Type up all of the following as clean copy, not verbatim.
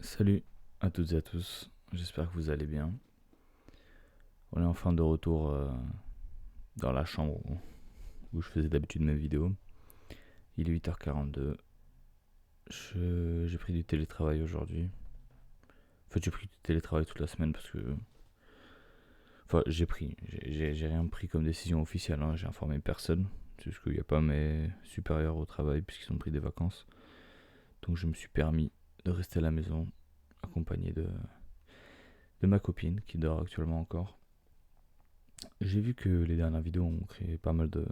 Salut à toutes et à tous, j'espère que vous allez bien. On est enfin de retour dans la chambre où je faisais d'habitude mes vidéos. Il est 8h42. J'ai pris du télétravail aujourd'hui. En fait, j'ai pris du télétravail toute la semaine parce que. Enfin, j'ai rien pris comme décision officielle, hein. J'ai informé personne. C'est juste qu'il n'y a pas mes supérieurs au travail puisqu'ils ont pris des vacances. Donc je me suis permis de rester à la maison, accompagné de ma copine qui dort actuellement encore. J'ai vu que les dernières vidéos ont créé pas mal de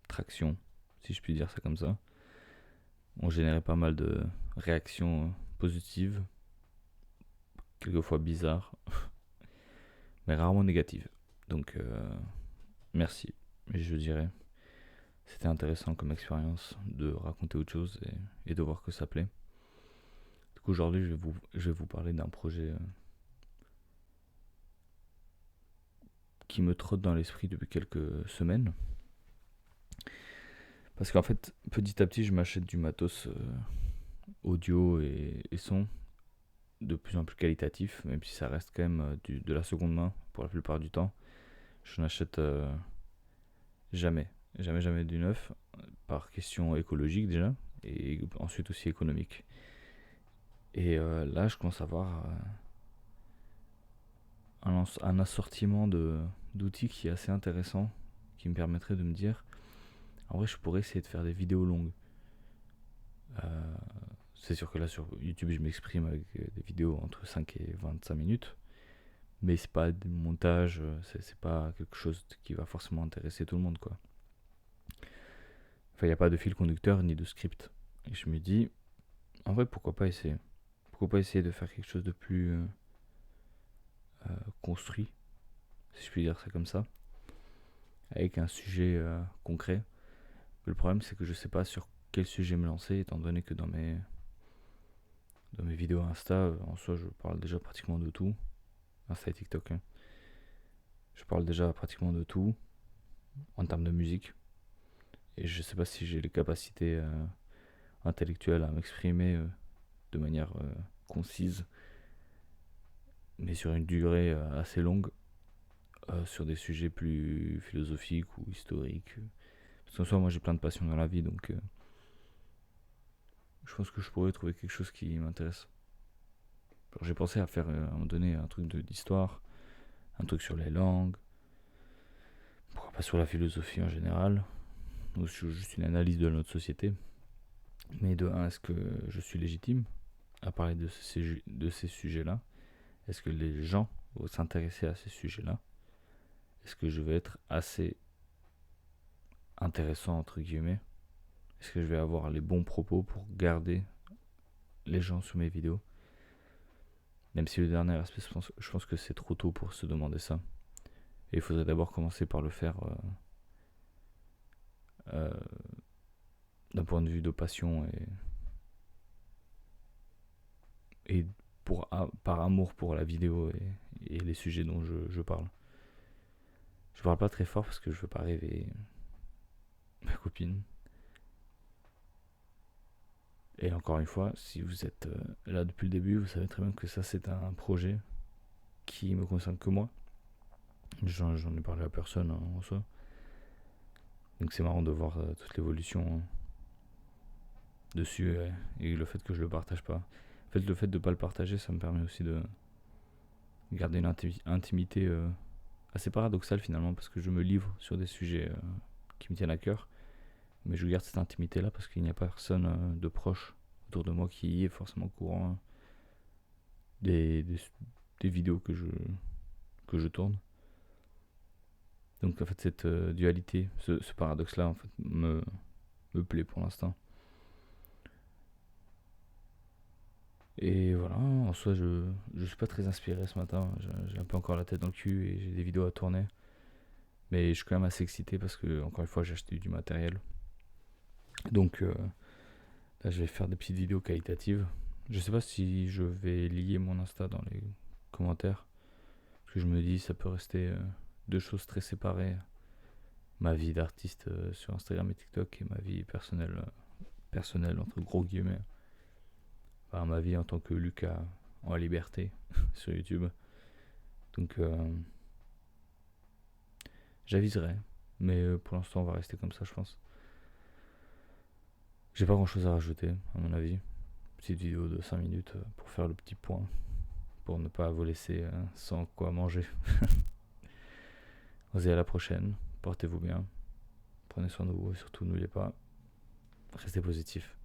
traction, si je puis dire ça comme ça, ont généré pas mal de réactions positives, quelquefois bizarres, mais rarement négatives. Donc merci, je dirais. C'était intéressant comme expérience de raconter autre chose et de voir que ça plaît. Du coup aujourd'hui je vais vous parler d'un projet qui me trotte dans l'esprit depuis quelques semaines. Parce qu'en fait, petit à petit, je m'achète du matos audio et son de plus en plus qualitatif, même si ça reste quand même de la seconde main pour la plupart du temps. Je n'achète jamais, jamais du neuf, par question écologique déjà, et ensuite aussi économique. Et là, je commence à avoir un assortiment d'outils qui est assez intéressant, qui me permettrait de me dire, en vrai, je pourrais essayer de faire des vidéos longues. Euh, c'est sûr que là, sur YouTube, je m'exprime avec des vidéos entre 5 et 25 minutes. Mais c'est pas du montage, c'est pas quelque chose qui va forcément intéresser tout le monde, quoi. Enfin, il n'y a pas de fil conducteur ni de script. Et je me dis, en vrai, pourquoi pas essayer. Pourquoi pas essayer de faire quelque chose de plus construit, si je puis dire ça comme ça, avec un sujet concret. Le problème, c'est que je sais pas sur quel sujet me lancer, étant donné que dans mes vidéos Insta, en soi, je parle déjà pratiquement de tout. Insta et TikTok, hein. Je parle déjà pratiquement de tout en termes de musique. Et je sais pas si j'ai les capacités intellectuelles à m'exprimer de manière concise, mais sur une durée assez longue, sur des sujets plus philosophiques ou historiques. Parce qu'en soi, moi j'ai plein de passions dans la vie, donc je pense que je pourrais trouver quelque chose qui m'intéresse. Alors, j'ai pensé à faire à un moment donné un truc d'histoire, un truc sur les langues, pourquoi pas sur la philosophie en général, ou sur juste une analyse de notre société. Mais de un, est-ce que je suis légitime à parler de ces sujets-là? Est-ce que les gens vont s'intéresser à ces sujets-là? Est-ce que je vais être assez intéressant entre guillemets? Est-ce que je vais avoir les bons propos pour garder les gens sur mes vidéos? Même si le dernier aspect, je pense que c'est trop tôt pour se demander ça. Et il faudrait d'abord commencer par le faire euh, d'un point de vue de passion et par amour pour la vidéo et les sujets dont je parle. Je parle pas très fort parce que je veux pas rêver ma copine. Et encore une fois, si vous êtes là depuis le début, vous savez très bien que ça c'est un projet qui me concerne que moi. J'en ai parlé à personne en soi. Donc c'est marrant de voir toute l'évolution dessus et le fait que je le partage pas. En fait, le fait de pas le partager, ça me permet aussi de garder une intimité assez paradoxale finalement parce que je me livre sur des sujets qui me tiennent à cœur. Mais je garde cette intimité là parce qu'il n'y a personne de proche autour de moi qui est forcément au courant des, des, des vidéos que je tourne. Donc en fait cette dualité, ce paradoxe là en fait me plaît pour l'instant. Et voilà, en soi je suis pas très inspiré ce matin, j'ai un peu encore la tête dans le cul et j'ai des vidéos à tourner. Mais je suis quand même assez excité parce que encore une fois j'ai acheté du matériel. Donc là je vais faire des petites vidéos qualitatives. Je sais pas si je vais lier mon Insta dans les commentaires. Parce que je me dis ça peut rester deux choses très séparées. Ma vie d'artiste sur Instagram et TikTok et ma vie personnelle, personnelle entre gros guillemets. par ma vie en tant que Lucas en liberté sur YouTube. Donc j'aviserai, mais pour l'instant on va rester comme ça, je pense. J'ai pas grand chose à rajouter, à mon avis. Petite vidéo de 5 minutes pour faire le petit point, pour ne pas vous laisser sans quoi manger. On se dit à la prochaine, portez-vous bien, prenez soin de vous et surtout n'oubliez pas, restez positif.